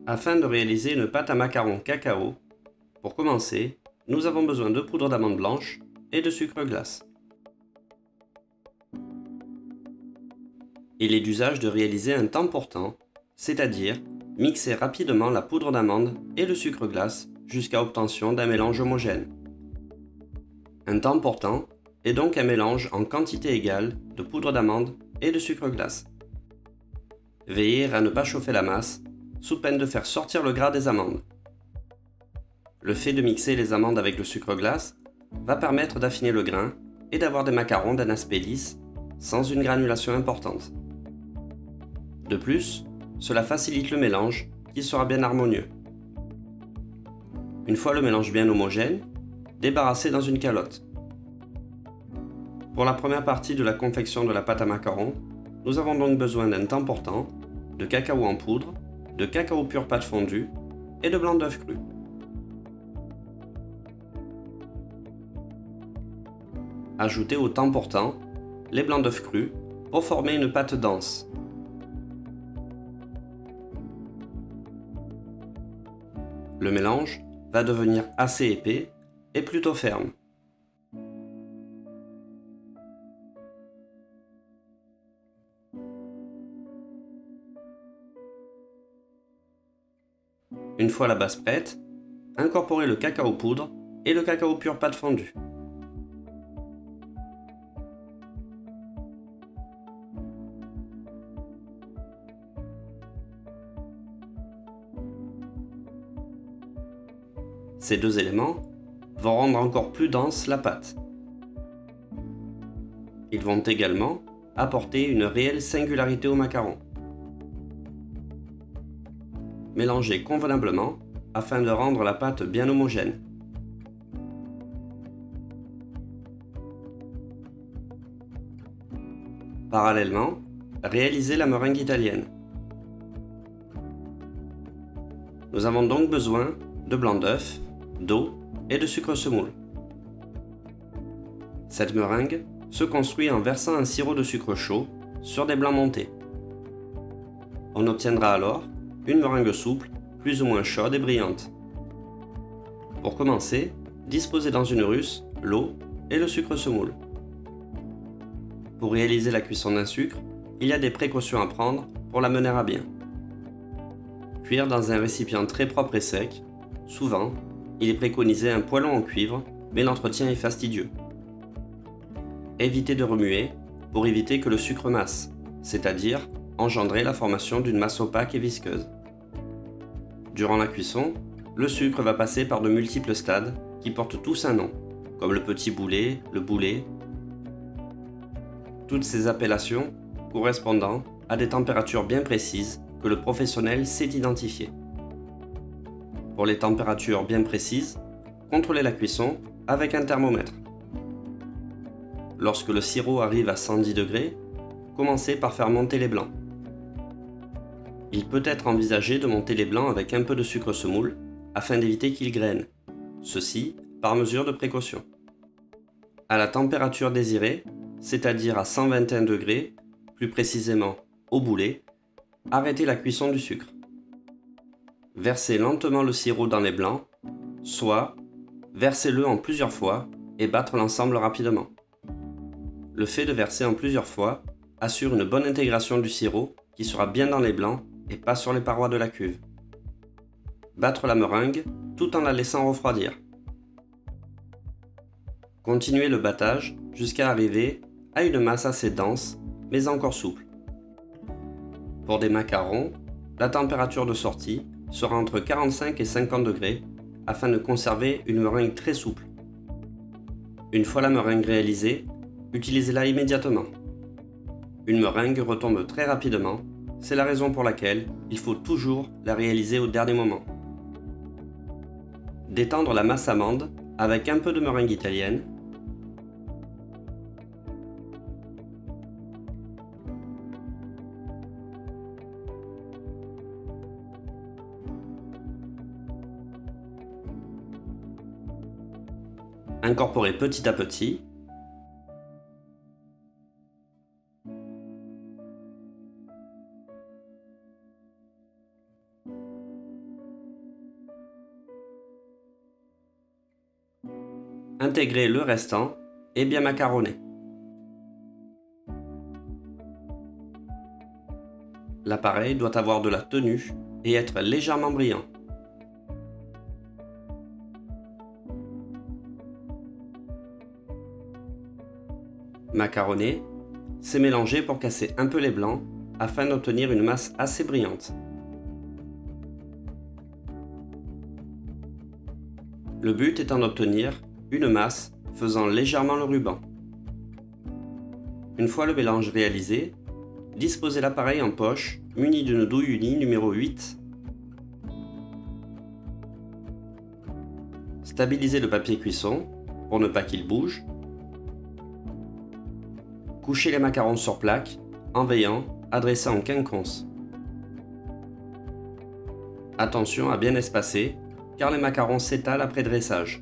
Afin de réaliser une pâte à macarons cacao, pour commencer, nous avons besoin de poudre d'amande blanche et de sucre glace. Il est d'usage de réaliser un temps portant, c'est-à-dire mixer rapidement la poudre d'amande et le sucre glace jusqu'à obtention d'un mélange homogène. Un temps portant est donc un mélange en quantité égale de poudre d'amande et de sucre glace. Veillez à ne pas chauffer la masse, sous peine de faire sortir le gras des amandes. Le fait de mixer les amandes avec le sucre glace va permettre d'affiner le grain et d'avoir des macarons d'un aspect lisse, sans une granulation importante. De plus, cela facilite le mélange qui sera bien harmonieux. Une fois le mélange bien homogène, débarrassez dans une calotte. Pour la première partie de la confection de la pâte à macarons, nous avons donc besoin d'un temps portant, de cacao en poudre, de cacao pur pâte fondue et de blanc d'œuf cru. Ajoutez au temps portant les blancs d'œuf crus pour former une pâte dense. Le mélange va devenir assez épais et plutôt ferme. Une fois la base prête, incorporez le cacao poudre et le cacao pur pâte fondue. Ces deux éléments vont rendre encore plus dense la pâte. Ils vont également apporter une réelle singularité au macaron. Mélangez convenablement afin de rendre la pâte bien homogène. Parallèlement, réalisez la meringue italienne. Nous avons donc besoin de blanc d'œuf, d'eau et de sucre semoule. Cette meringue se construit en versant un sirop de sucre chaud sur des blancs montés. On obtiendra alors une meringue souple, plus ou moins chaude et brillante. Pour commencer, disposez dans une russe l'eau et le sucre semoule. Pour réaliser la cuisson d'un sucre, il y a des précautions à prendre pour la mener à bien. Cuire dans un récipient très propre et sec. Souvent, il est préconisé un poêlon en cuivre, mais l'entretien est fastidieux. Évitez de remuer pour éviter que le sucre masse, c'est-à-dire engendrer la formation d'une masse opaque et visqueuse. Durant la cuisson, le sucre va passer par de multiples stades qui portent tous un nom, comme le petit boulet, le boulet. Toutes ces appellations correspondant à des températures bien précises que le professionnel sait identifier. Pour les températures bien précises, contrôlez la cuisson avec un thermomètre. Lorsque le sirop arrive à 110 degrés, commencez par faire monter les blancs. Il peut être envisagé de monter les blancs avec un peu de sucre semoule afin d'éviter qu'ils grainent, ceci par mesure de précaution. À la température désirée, c'est-à-dire à 121 degrés, plus précisément au boulet, arrêtez la cuisson du sucre. Versez lentement le sirop dans les blancs, soit versez-le en plusieurs fois et battre l'ensemble rapidement. Le fait de verser en plusieurs fois assure une bonne intégration du sirop qui sera bien dans les blancs et pas sur les parois de la cuve. Battre la meringue tout en la laissant refroidir. Continuez le battage jusqu'à arriver à une masse assez dense mais encore souple. Pour des macarons, la température de sortie sera entre 45 et 50 degrés afin de conserver une meringue très souple. Une fois la meringue réalisée, utilisez-la immédiatement. Une meringue retombe très rapidement, c'est la raison pour laquelle il faut toujours la réaliser au dernier moment. Détendre la masse amande avec un peu de meringue italienne. Incorporer petit à petit. Intégrez le restant et bien macaronner. L'appareil doit avoir de la tenue et être légèrement brillant. Macaronner, c'est mélanger pour casser un peu les blancs afin d'obtenir une masse assez brillante. Le but étant d'obtenir une masse faisant légèrement le ruban. Une fois le mélange réalisé, disposez l'appareil en poche muni d'une douille unie numéro 8. Stabilisez le papier cuisson pour ne pas qu'il bouge. Couchez les macarons sur plaque en veillant à dresser en quinconce. Attention à bien espacer car les macarons s'étalent après dressage.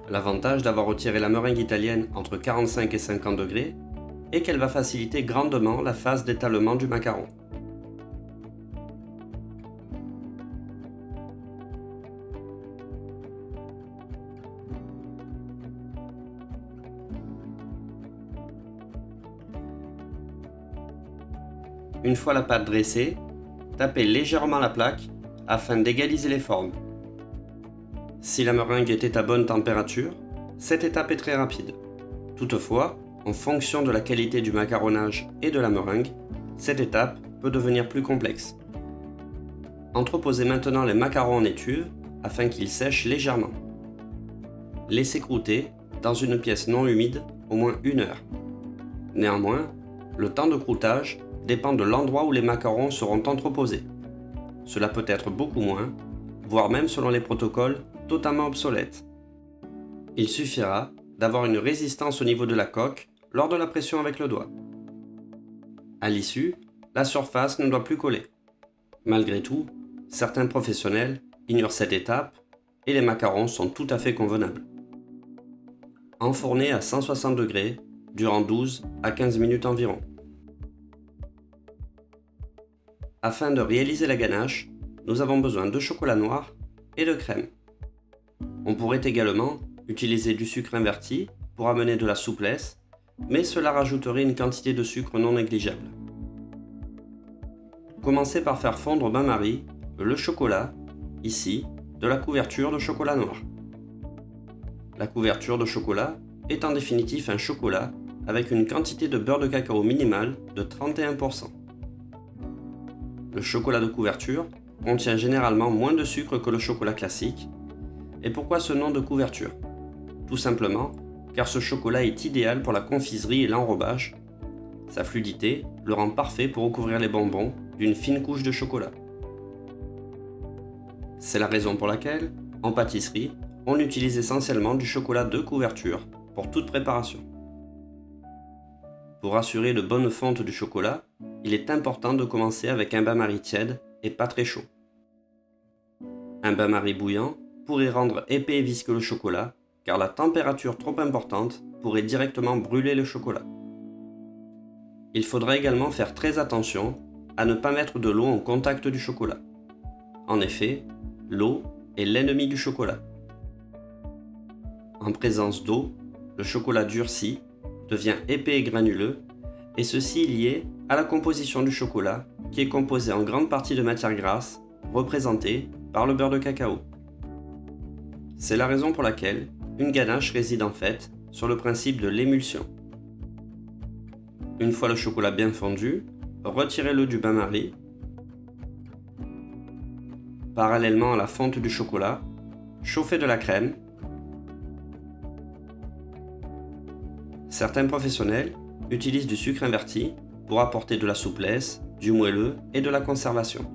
L'avantage d'avoir retiré la meringue italienne entre 45 et 50 degrés est qu'elle va faciliter grandement la phase d'étalement du macaron. Une fois la pâte dressée, tapez légèrement la plaque afin d'égaliser les formes. Si la meringue était à bonne température, cette étape est très rapide. Toutefois, en fonction de la qualité du macaronnage et de la meringue, cette étape peut devenir plus complexe. Entreposez maintenant les macarons en étuve afin qu'ils sèchent légèrement. Laissez croûter dans une pièce non humide au moins 1 heure. Néanmoins, le temps de croûtage dépend de l'endroit où les macarons seront entreposés. Cela peut être beaucoup moins, voire même selon les protocoles, totalement obsolètes. Il suffira d'avoir une résistance au niveau de la coque lors de la pression avec le doigt. À l'issue, la surface ne doit plus coller. Malgré tout, certains professionnels ignorent cette étape et les macarons sont tout à fait convenables. Enfournez à 160 degrés durant 12 à 15 minutes environ. Afin de réaliser la ganache, nous avons besoin de chocolat noir et de crème. On pourrait également utiliser du sucre inverti pour amener de la souplesse, mais cela rajouterait une quantité de sucre non négligeable. Commencez par faire fondre au bain-marie le chocolat, ici, de la couverture de chocolat noir. La couverture de chocolat est en définitive un chocolat avec une quantité de beurre de cacao minimale de 31%. Le chocolat de couverture contient généralement moins de sucre que le chocolat classique. Et pourquoi ce nom de couverture? Tout simplement car ce chocolat est idéal pour la confiserie et l'enrobage. Sa fluidité le rend parfait pour recouvrir les bonbons d'une fine couche de chocolat. C'est la raison pour laquelle, en pâtisserie, on utilise essentiellement du chocolat de couverture pour toute préparation. Pour assurer de bonnes fontes du chocolat, il est important de commencer avec un bain-marie tiède et pas très chaud. Un bain-marie bouillant pourrait rendre épais et visqueux le chocolat, car la température trop importante pourrait directement brûler le chocolat. Il faudra également faire très attention à ne pas mettre de l'eau en contact du chocolat. En effet, l'eau est l'ennemi du chocolat. En présence d'eau, le chocolat durcit, devient épais et granuleux, et ceci est lié à la composition du chocolat qui est composé en grande partie de matière grasse, représentée par le beurre de cacao. C'est la raison pour laquelle une ganache réside en fait sur le principe de l'émulsion. Une fois le chocolat bien fondu, retirez-le du bain-marie. Parallèlement à la fonte du chocolat, chauffez de la crème. Certains professionnels utilisent du sucre inverti pour apporter de la souplesse, du moelleux et de la conservation.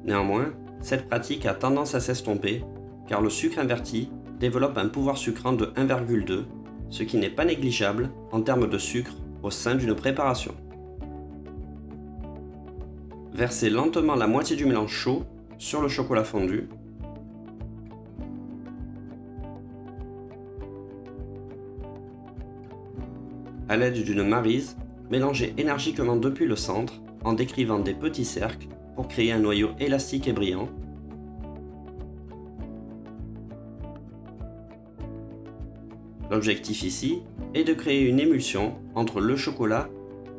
Néanmoins, cette pratique a tendance à s'estomper car le sucre inverti développe un pouvoir sucrant de 1,2, ce qui n'est pas négligeable en termes de sucre au sein d'une préparation. Versez lentement la moitié du mélange chaud sur le chocolat fondu. À l'aide d'une maryse, mélangez énergiquement depuis le centre en décrivant des petits cercles pour créer un noyau élastique et brillant. L'objectif ici est de créer une émulsion entre le chocolat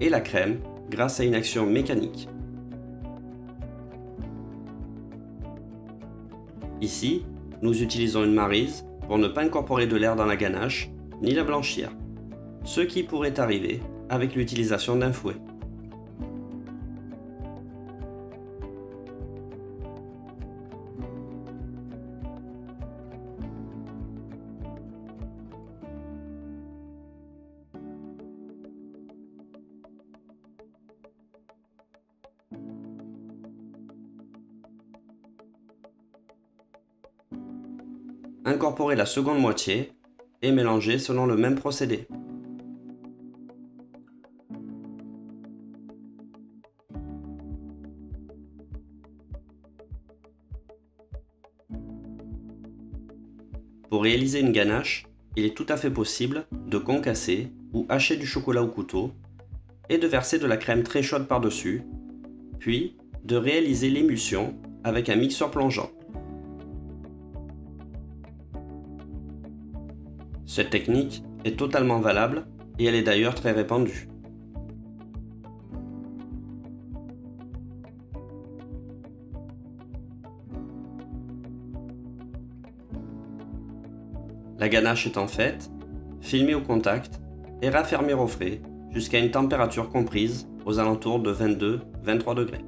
et la crème grâce à une action mécanique. Ici, nous utilisons une maryse pour ne pas incorporer de l'air dans la ganache ni la blanchir, ce qui pourrait arriver avec l'utilisation d'un fouet. Incorporez la seconde moitié et mélangez selon le même procédé. Pour réaliser une ganache, il est tout à fait possible de concasser ou hacher du chocolat au couteau et de verser de la crème très chaude par-dessus, puis de réaliser l'émulsion avec un mixeur plongeant. Cette technique est totalement valable et elle est d'ailleurs très répandue. La ganache étant faite, filmer au contact et raffermir au frais jusqu'à une température comprise aux alentours de 22-23 degrés.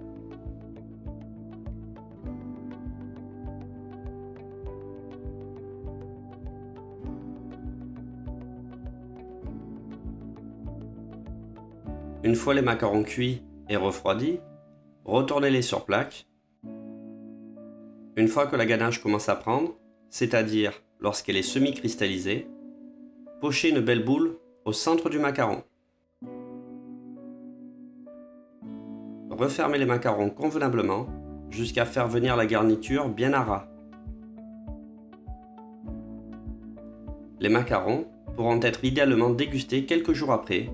Une fois les macarons cuits et refroidis, retournez-les sur plaque. Une fois que la ganache commence à prendre, c'est-à-dire lorsqu'elle est semi-cristallisée, pochez une belle boule au centre du macaron. Refermez les macarons convenablement jusqu'à faire venir la garniture bien à ras. Les macarons pourront être idéalement dégustés quelques jours après,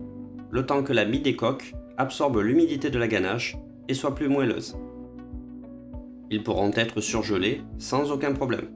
le temps que la mie des coques absorbe l'humidité de la ganache et soit plus moelleuse. Ils pourront être surgelés sans aucun problème.